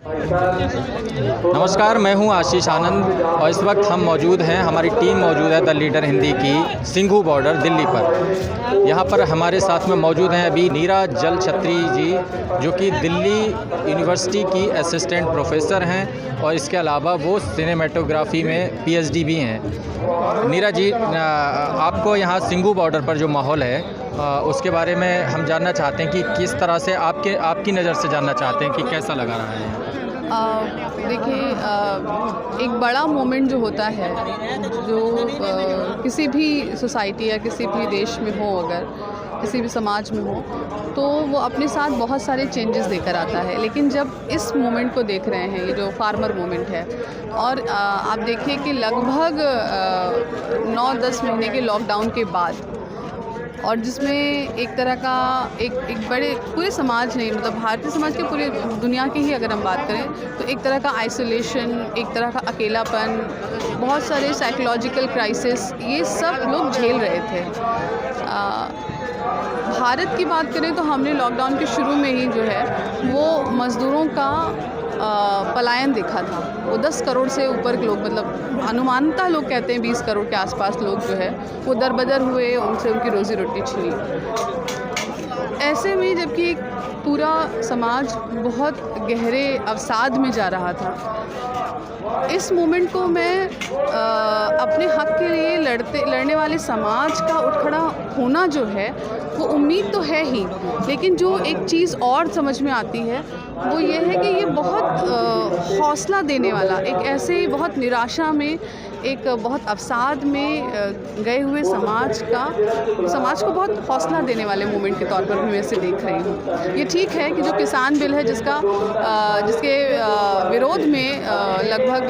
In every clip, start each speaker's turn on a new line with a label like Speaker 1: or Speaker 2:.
Speaker 1: नमस्कार, मैं हूं आशीष आनंद और इस वक्त हम मौजूद हैं, हमारी टीम मौजूद है द लीडर हिंदी की सिंघू बॉर्डर दिल्ली पर। यहां पर हमारे साथ में मौजूद हैं अभी नीरा जल छत्री जी, जो कि दिल्ली यूनिवर्सिटी की असिस्टेंट प्रोफेसर हैं और इसके अलावा वो सिनेमेटोग्राफी में पीएचडी भी हैं। नीरा जी, आपको यहाँ सिंघू बॉर्डर पर जो माहौल है उसके बारे में हम जानना चाहते हैं कि किस तरह से आपकी नज़र से जानना चाहते हैं कि कैसा लगा रहा है।
Speaker 2: देखिए, एक बड़ा मोमेंट जो होता है, जो किसी भी सोसाइटी या किसी भी देश में हो, अगर किसी भी समाज में हो, तो वो अपने साथ बहुत सारे चेंजेस देकर आता है। लेकिन जब इस मोमेंट को देख रहे हैं, ये जो फार्मर मोमेंट है, और आप देखिए कि लगभग 9-10 महीने के लॉकडाउन के बाद, और जिसमें एक तरह का एक बड़े पूरे समाज नहीं, मतलब भारतीय समाज के पूरे दुनिया की ही अगर हम बात करें, तो एक तरह का आइसोलेशन, एक तरह का अकेलापन, बहुत सारे साइकोलॉजिकल क्राइसिस, ये सब लोग झेल रहे थे। भारत की बात करें तो हमने लॉकडाउन के शुरू में ही जो है वो मज़दूरों का पलायन देखा था। वो 10 करोड़ से ऊपर के लोग, मतलब अनुमानतः लोग कहते हैं 20 करोड़ के आसपास लोग जो है वो दरबदर हुए, उनसे उनकी रोज़ी रोटी छीनी। ऐसे में जबकि एक पूरा समाज बहुत गहरे अवसाद में जा रहा था, इस मोमेंट को मैं अपने हक़ के लिए लड़ने वाले समाज का उठ खड़ा होना जो है, वो उम्मीद तो है ही, लेकिन जो एक चीज़ और समझ में आती है वो ये है कि ये बहुत हौसला देने वाला, एक ऐसे बहुत निराशा में, एक बहुत अवसाद में गए हुए समाज को बहुत हौसला देने वाले मोमेंट के तौर पर भी मैं इसे देख रही हूँ। ये ठीक है कि जो किसान बिल है, जिसके विरोध में लगभग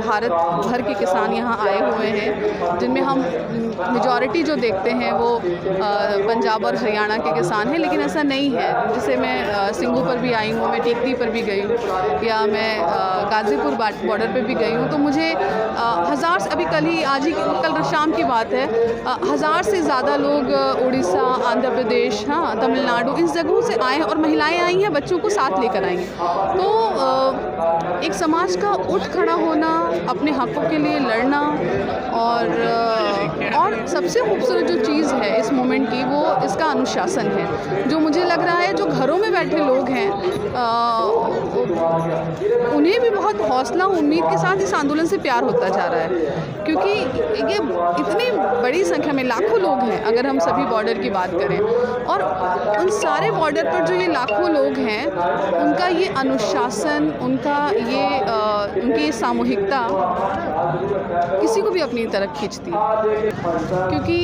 Speaker 2: भारत भर के किसान यहाँ आए हुए हैं, जिनमें हम मेजॉरिटी जो देखते हैं वो पंजाब और हरियाणा के किसान हैं, लेकिन ऐसा नहीं है। जैसे मैं सिंघू पर भी आई हूँ, मैं टिकरी पर भी गई हूँ, या मैं गाज़ीपुर बॉर्डर पे भी गई हूँ, तो मुझे हज़ार, अभी कल शाम की बात है, 1000 से ज़्यादा लोग उड़ीसा, आंध्र प्रदेश, हाँ, तमिलनाडु, इन जगहों से आए हैं, और महिलाएं आई हैं, बच्चों को साथ लेकर आई हैं। तो एक समाज का उठ खड़ा होना, अपने हक़ों के लिए लड़ना, और सबसे खूबसूरत जो चीज़ है इस मोमेंट की, वो इसका अनुशासन है। जो मुझे लग रहा है जो घरों में बैठे लोग हैं, उन्हें भी बहुत हौसला, उम्मीद के साथ इस आंदोलन से प्यार होता जा रहा है, क्योंकि ये इतनी बड़ी संख्या में लाखों लोग हैं अगर हम सभी बॉर्डर की बात करें, और उन सारे बॉर्डर पर जो ये लाखों लोग हैं, उनका ये अनुशासन, उनकी सामूहिकता किसी को भी अपनी तरफ खींचती है। क्योंकि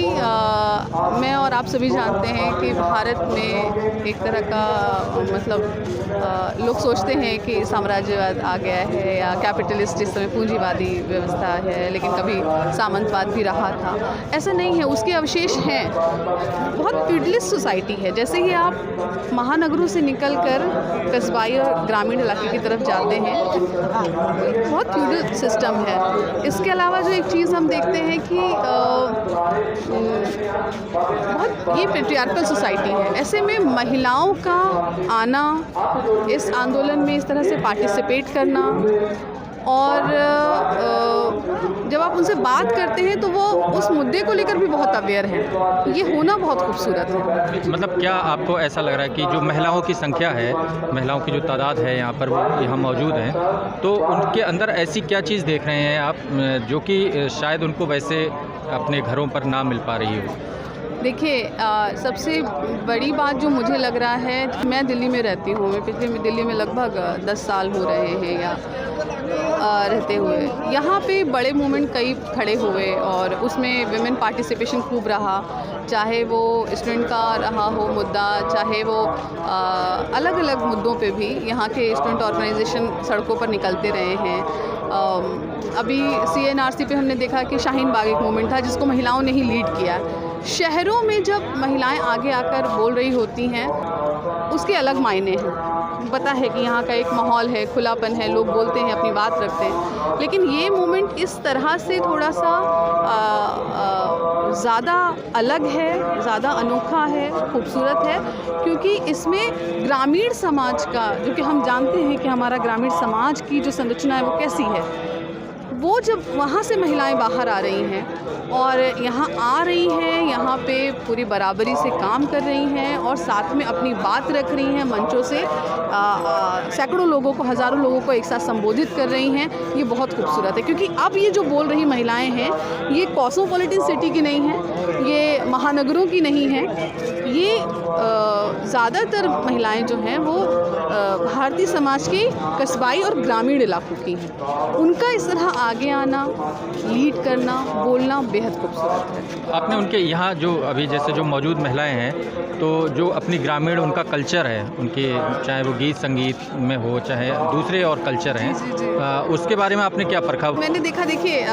Speaker 2: मैं और आप सभी जानते हैं कि भारत में एक तरह का, मतलब लोग सोचते हैं कि साम्राज्यवाद आ गया है, या कैपिटलिस्ट, इस समय पूंजीवादी व्यवस्था है, लेकिन कभी सामंतवाद भी रहा था। ऐसा नहीं है, उसके अवशेष हैं। बहुत फ्यूडलिस्ट सोसाइटी है। जैसे ही आप महानगरों से निकलकर कस्बाई और ग्रामीण इलाके की तरफ जाते हैं, बहुत फ्यूडल सिस्टम है। इसके अलावा जो एक चीज़ हम देखते हैं कि बहुत ये पेट्रियार्कल सोसाइटी है। ऐसे में महिलाओं का आना, इस आंदोलन में इस तरह से पार्टिसिपेट करना, और जब आप उनसे बात करते हैं तो वो उस मुद्दे को लेकर भी बहुत अवेयर हैं, ये होना बहुत खूबसूरत है।
Speaker 1: मतलब क्या आपको ऐसा लग रहा है कि जो महिलाओं की संख्या है, महिलाओं की जो तादाद है यहाँ पर, वो यहाँ मौजूद हैं, तो उनके अंदर ऐसी क्या चीज़ देख रहे हैं आप जो कि शायद उनको वैसे अपने घरों पर ना मिल पा रही हो?
Speaker 2: देखिए, सबसे बड़ी बात जो मुझे लग रहा है, मैं दिल्ली में रहती हूँ, मैं दिल्ली में लगभग 10 साल हो रहे हैं या रहते हुए। यहाँ पे बड़े मूवमेंट कई खड़े हुए, और उसमें विमेन पार्टिसिपेशन खूब रहा, चाहे वो स्टूडेंट का रहा हो मुद्दा, चाहे वो अलग अलग मुद्दों पे भी यहाँ के स्टूडेंट ऑर्गेनाइजेशन सड़कों पर निकलते रहे हैं। अभी CNRC पे हमने देखा कि शाहीन बाग एक मूवमेंट था जिसको महिलाओं ने ही लीड किया। शहरों में जब महिलाएं आगे आकर बोल रही होती हैं, उसके अलग मायने हैं। पता है कि यहाँ का एक माहौल है, खुलापन है, लोग बोलते हैं, अपनी बात रखते हैं। लेकिन ये मोमेंट इस तरह से थोड़ा सा ज़्यादा अलग है, ज़्यादा अनोखा है, खूबसूरत है, क्योंकि इसमें ग्रामीण समाज का, जो कि हम जानते हैं कि हमारा ग्रामीण समाज की जो संरचना है वो कैसी है, वो जब वहाँ से महिलाएं बाहर आ रही हैं और यहाँ आ रही हैं, यहाँ पे पूरी बराबरी से काम कर रही हैं और साथ में अपनी बात रख रही हैं, मंचों से सैकड़ों लोगों को, हज़ारों लोगों को एक साथ संबोधित कर रही हैं, ये बहुत खूबसूरत है। क्योंकि अब ये जो बोल रही महिलाएं हैं, ये कॉस्मोपॉलिटन सिटी की नहीं हैं, ये महानगरों की नहीं हैं, ये ज़्यादातर महिलाएं जो हैं वो भारतीय समाज के कस्बाई और ग्रामीण इलाकों की हैं। उनका इस तरह आगे आना, लीड करना, बोलना बेहद खूबसूरत है।
Speaker 1: आपने उनके यहाँ जो अभी जैसे जो मौजूद महिलाएं हैं, तो जो अपनी ग्रामीण उनका कल्चर है, उनके चाहे वो गीत संगीत में हो, चाहे दूसरे और कल्चर हैं, उसके बारे में आपने क्या परखा? मैंने
Speaker 2: देखा, देखिए,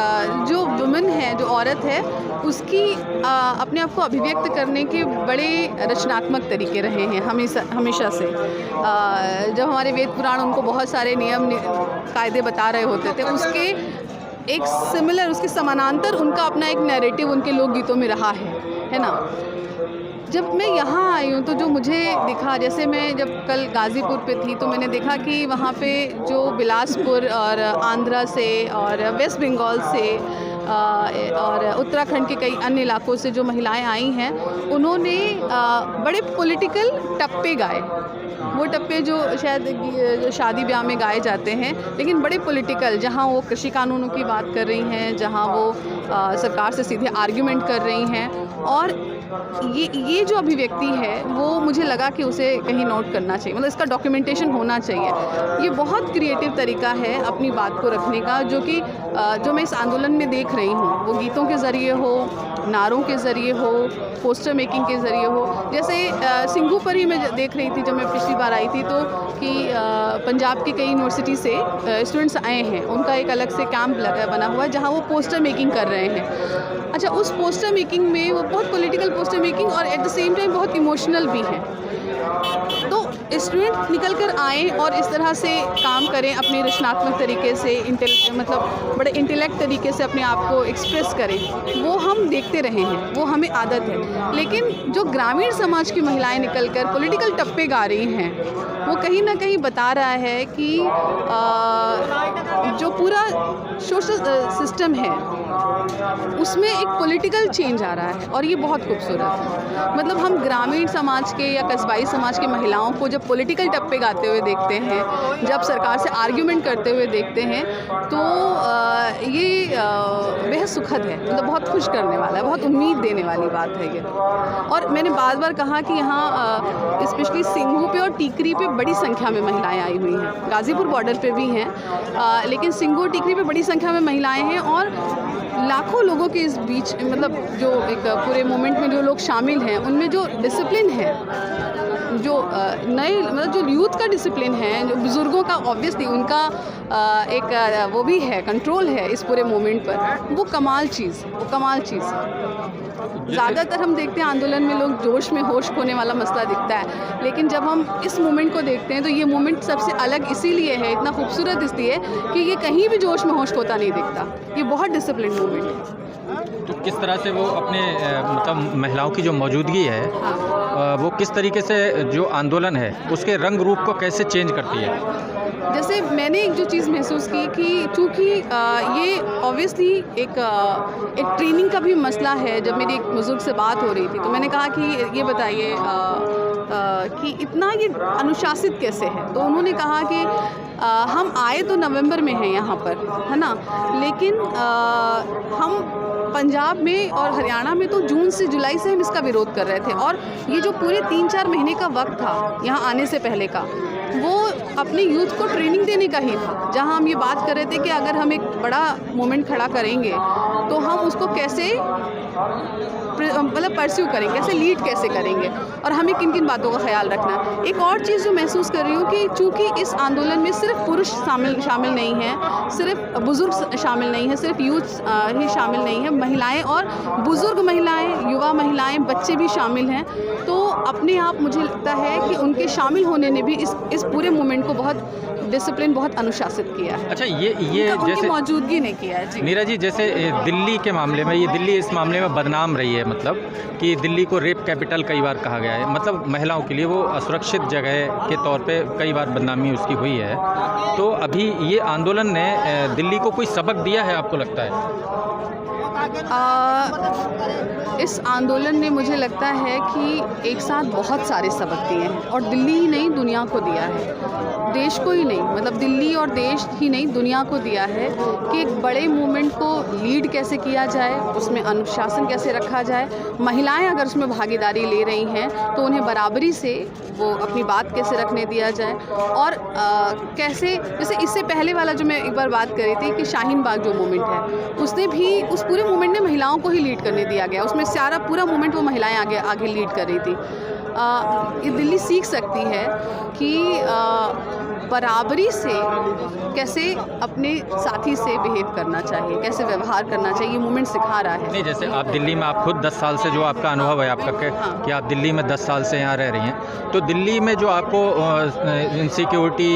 Speaker 2: जो वुमेन है, जो औरत है, उसकी अपने आप को अभिव्यक्त करने के बड़े रचनात्मक तरीके रहे हैं हमेशा से। जब हमारे वेद पुराण उनको बहुत सारे नियम कायदे बता रहे होते थे, उसके एक सिमिलर, उसके समानांतर उनका अपना एक नैरेटिव उनके लोकगीतों में रहा है ना। जब मैं यहाँ आई हूँ तो जो मुझे दिखा, जैसे मैं जब कल गाज़ीपुर पे थी तो मैंने देखा कि वहाँ पे जो बिलासपुर और आंध्रा से और वेस्ट बंगाल से और उत्तराखंड के कई अन्य इलाकों से जो महिलाएं आई हैं, उन्होंने बड़े पॉलिटिकल टप्पे गाए। वो टप्पे जो शायद शादी ब्याह में गाए जाते हैं, लेकिन बड़े पॉलिटिकल, जहाँ वो कृषि कानूनों की बात कर रही हैं, जहाँ वो सरकार से सीधे आर्ग्यूमेंट कर रही हैं। और ये जो अभिव्यक्ति है वो मुझे लगा कि उसे कहीं नोट करना चाहिए, मतलब इसका डॉक्यूमेंटेशन होना चाहिए। ये बहुत क्रिएटिव तरीका है अपनी बात को रखने का, जो मैं इस आंदोलन में देख रही हूँ, वो गीतों के ज़रिए हो, नारों के ज़रिए हो, पोस्टर मेकिंग के ज़रिए हो। जैसे सिंघू पर ही मैं देख रही थी जब मैं पिछली बार आई थी, तो कि पंजाब की कई यूनिवर्सिटी से स्टूडेंट्स आए हैं, उनका एक अलग से कैंप बना हुआ है जहाँ वो पोस्टर मेकिंग कर रहे हैं। अच्छा, उस पोस्टर मेकिंग में वो बहुत पॉलिटिकल पोस्टर मेकिंग और एट द सेम टाइम बहुत इमोशनल भी है। तो स्टूडेंट निकल कर आएँ और इस तरह से काम करें, अपने रचनात्मक तरीके से, मतलब बड़े इंटेलेक्ट तरीके से अपने आप को एक्सप्रेस करें, वो हम देखते रहे हैं, वो हमें आदत है। लेकिन जो ग्रामीण समाज की महिलाएं निकल कर पॉलिटिकल टप्पे गा रही हैं, वो कहीं ना कहीं बता रहा है कि जो पूरा सोशल सिस्टम है उसमें एक पॉलिटिकल चेंज आ रहा है, और ये बहुत खूबसूरत है। मतलब हम ग्रामीण समाज के या कस्बाई समाज की महिलाओं को जब पॉलिटिकल टप्पे गाते हुए देखते हैं, जब सरकार से आर्ग्यूमेंट करते हुए देखते हैं, तो ये बेहद सुखद है, मतलब बहुत खुश करने वाला है, बहुत उम्मीद देने वाली बात है ये। और मैंने बार बार कहा कि यहाँ स्पेशली सिंघू पे और टीकरी पे बड़ी संख्या में महिलाएं आई हुई हैं, गाज़ीपुर बॉर्डर पे भी हैं, लेकिन सिंघू और टीकरी पे बड़ी संख्या में महिलाएं हैं। और लाखों लोगों के इस बीच, मतलब जो एक पूरे मोमेंट में जो लोग शामिल हैं, उनमें जो डिसिप्लिन है, जो नए, मतलब जो यूथ का डिसिप्लिन है, जो बुज़ुर्गों का ऑब्वियसली उनका एक वो भी है, कंट्रोल है इस पूरे मोमेंट पर, वो कमाल चीज़ है। ज़्यादातर हम देखते हैं आंदोलन में लोग जोश में होश खोने वाला मसला दिखता है, लेकिन जब हम इस मोमेंट को देखते हैं तो ये मोमेंट सबसे अलग इसीलिए है, इतना खूबसूरत इसलिए कि ये कहीं भी जोश में होश खोता नहीं दिखता, ये बहुत डिसिप्लिन मोमेंट है।
Speaker 1: तो किस तरह से वो अपने मतलब महिलाओं की जो मौजूदगी है,
Speaker 2: हाँ,
Speaker 1: वो किस तरीके से जो आंदोलन है उसके रंग रूप को कैसे चेंज करती है?
Speaker 2: जैसे मैंने एक जो चीज़ महसूस की कि चूँकि ये ऑब्वियसली एक ट्रेनिंग का भी मसला है। जब मेरी एक बुज़ुर्ग से बात हो रही थी तो मैंने कहा कि ये बताइए कि इतना ये अनुशासित कैसे है, तो उन्होंने कहा कि हम आए तो नवंबर में हैं यहाँ पर, है ना, लेकिन हम पंजाब में और हरियाणा में तो जून से जुलाई से हम इसका विरोध कर रहे थे, और ये जो पूरे 3-4 महीने का वक्त था यहाँ आने से पहले का, वो अपने यूथ को ट्रेनिंग देने का ही था, जहाँ हम ये बात कर रहे थे कि अगर हम एक बड़ा मोमेंट खड़ा करेंगे तो हम उसको कैसे मतलब परस्यू करेंगे, कैसे लीड कैसे करेंगे, और हमें किन किन बातों का ख्याल रखना है। एक और चीज़ जो महसूस कर रही हूँ कि चूँकि इस आंदोलन में सिर्फ पुरुष शामिल नहीं हैं, सिर्फ बुज़ुर्ग शामिल नहीं हैं, सिर्फ यूथ ही शामिल नहीं है, महिलाएं और बुज़ुर्ग महिलाएं, युवा महिलाएं, बच्चे भी शामिल हैं। तो अपने आप मुझे लगता है कि उनके शामिल होने ने भी इस पूरे मूवमेंट को बहुत डिसिप्लिन, बहुत अनुशासित किया है।
Speaker 1: अच्छा, ये
Speaker 2: उनकी
Speaker 1: जैसे
Speaker 2: मौजूदगी ने किया है। जी
Speaker 1: नीरा जी, जैसे दिल्ली के मामले में, ये दिल्ली इस मामले में बदनाम रही है, मतलब कि दिल्ली को रेप कैपिटल कई बार कहा गया है, मतलब महिलाओं के लिए वो असुरक्षित जगह के तौर पे कई बार बदनामी उसकी हुई है। तो अभी ये आंदोलन ने दिल्ली को कोई सबक दिया है, आपको लगता है?
Speaker 2: इस आंदोलन ने मुझे लगता है कि एक साथ बहुत सारे सबक दिए हैं, और दिल्ली ही नहीं दुनिया को दिया है, देश को ही नहीं, मतलब दिल्ली और देश ही नहीं दुनिया को दिया है कि एक बड़े मूवमेंट को लीड कैसे किया जाए, उसमें अनुशासन कैसे रखा जाए, महिलाएं अगर उसमें भागीदारी ले रही हैं तो उन्हें बराबरी से वो अपनी बात कैसे रखने दिया जाए, और कैसे, जैसे इससे पहले वाला जो मैं एक बार बात कर रही थी कि शाहीन बाग जो मूवमेंट है, उसने भी, उस पूरे मूवमेंट ने महिलाओं को ही लीड करने दिया गया, उसमें सारा पूरा मूवमेंट वो महिलाएं आगे लीड कर रही थी। ये दिल्ली सीख सकती है कि बराबरी से कैसे अपने साथी से बिहेव करना चाहिए, कैसे व्यवहार करना चाहिए, ये मूवमेंट सिखा रहा है।
Speaker 1: नहीं, जैसे आप दिल्ली में, आप खुद 10 साल से, जो आपका अनुभव है आपका कि आप दिल्ली में 10 साल से यहाँ रह रही हैं, तो दिल्ली में जो आपको इनसिक्योरिटी,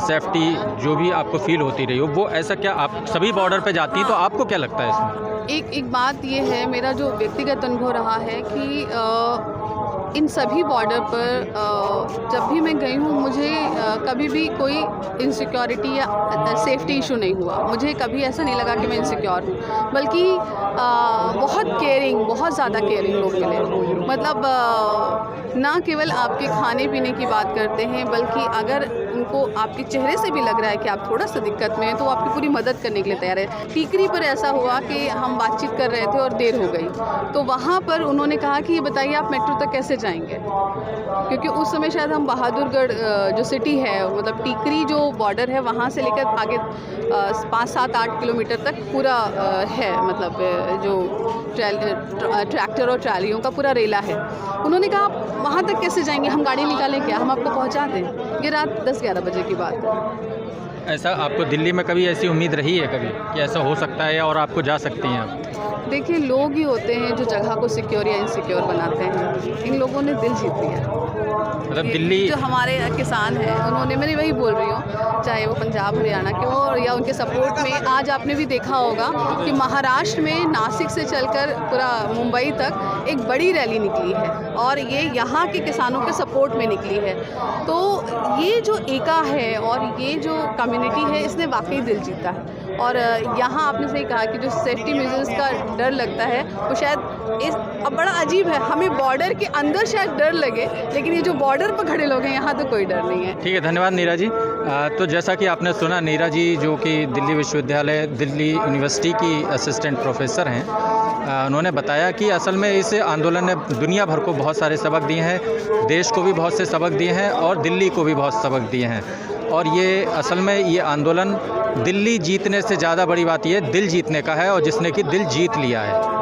Speaker 1: सेफ्टी जो भी आपको फील होती रही हो, वो ऐसा क्या, आप सभी बॉर्डर पे जाती हैं, तो आपको क्या लगता है इसमें?
Speaker 2: एक बात ये है, मेरा जो व्यक्तिगत अनुभव रहा है कि इन सभी बॉर्डर पर जब भी मैं गई हूँ, मुझे कभी भी कोई इनसिक्योरिटी या सेफ्टी इशू नहीं हुआ। मुझे कभी ऐसा नहीं लगा कि मैं इनसिक्योर हूँ, बल्कि बहुत केयरिंग, बहुत ज़्यादा केयरिंग लोग मिले। मतलब ना केवल आपके खाने पीने की बात करते हैं, बल्कि अगर उनको आपके चेहरे से भी लग रहा है कि आप थोड़ा सा दिक्कत में हैं, तो आपकी पूरी मदद करने के लिए तैयार है। टीकरी पर ऐसा हुआ कि हम बातचीत कर रहे थे और देर हो गई, तो वहाँ पर उन्होंने कहा कि ये बताइए आप मेट्रो तक कैसे जाएंगे, क्योंकि उस समय शायद हम बहादुरगढ़ जो सिटी है, मतलब टीकरी जो बॉर्डर है, वहाँ से लेकर आगे 5-7-8 किलोमीटर तक पूरा है, मतलब जो ट्रैक्टर और ट्रालियों का पूरा रेला है। उन्होंने कहा आप वहाँ तक कैसे जाएंगे, हम गाड़ी निकालें क्या, हम आपको पहुँचा दें। ये रात 10-11 बजे की बात है।
Speaker 1: ऐसा आपको दिल्ली में कभी ऐसी उम्मीद रही है कभी कि ऐसा हो सकता है और आपको जा सकती हैं आप?
Speaker 2: देखिए, लोग ही होते हैं जो जगह को सिक्योर या इनसिक्योर बनाते हैं। इन लोगों ने दिल जीत लिया।
Speaker 1: मतलब दिल्ली
Speaker 2: जो हमारे किसान हैं, उन्होंने, मैं वही बोल रही हूँ, चाहे वो पंजाब हरियाणा के हो या उनके सपोर्ट में, आज आपने भी देखा होगा कि महाराष्ट्र में नासिक से चलकर पूरा मुंबई तक एक बड़ी रैली निकली है, और ये यहाँ के किसानों के सपोर्ट में निकली है। तो ये जो एका है और ये जो कम्युनिटी है, इसने वाकई दिल जीता है। और यहाँ आपने सही कहा कि जो सेफ्टी मेजर्स का डर लगता है, वो शायद अब बड़ा अजीब है, हमें बॉर्डर के अंदर शायद डर लगे, लेकिन ये जो बॉर्डर पर खड़े लोग हैं, यहाँ तो कोई डर नहीं है।
Speaker 1: ठीक है, धन्यवाद नीरा जी। तो जैसा कि आपने सुना, नीरा जी जो कि दिल्ली विश्वविद्यालय, दिल्ली यूनिवर्सिटी की असिस्टेंट प्रोफेसर हैं, उन्होंने बताया कि असल में इस आंदोलन ने दुनिया भर को बहुत सारे सबक दिए हैं, देश को भी बहुत से सबक दिए हैं और दिल्ली को भी बहुत सबक दिए हैं। और ये असल में ये आंदोलन दिल्ली जीतने से ज़्यादा बड़ी बात ये दिल जीतने का है, और जिसने कि दिल जीत लिया है।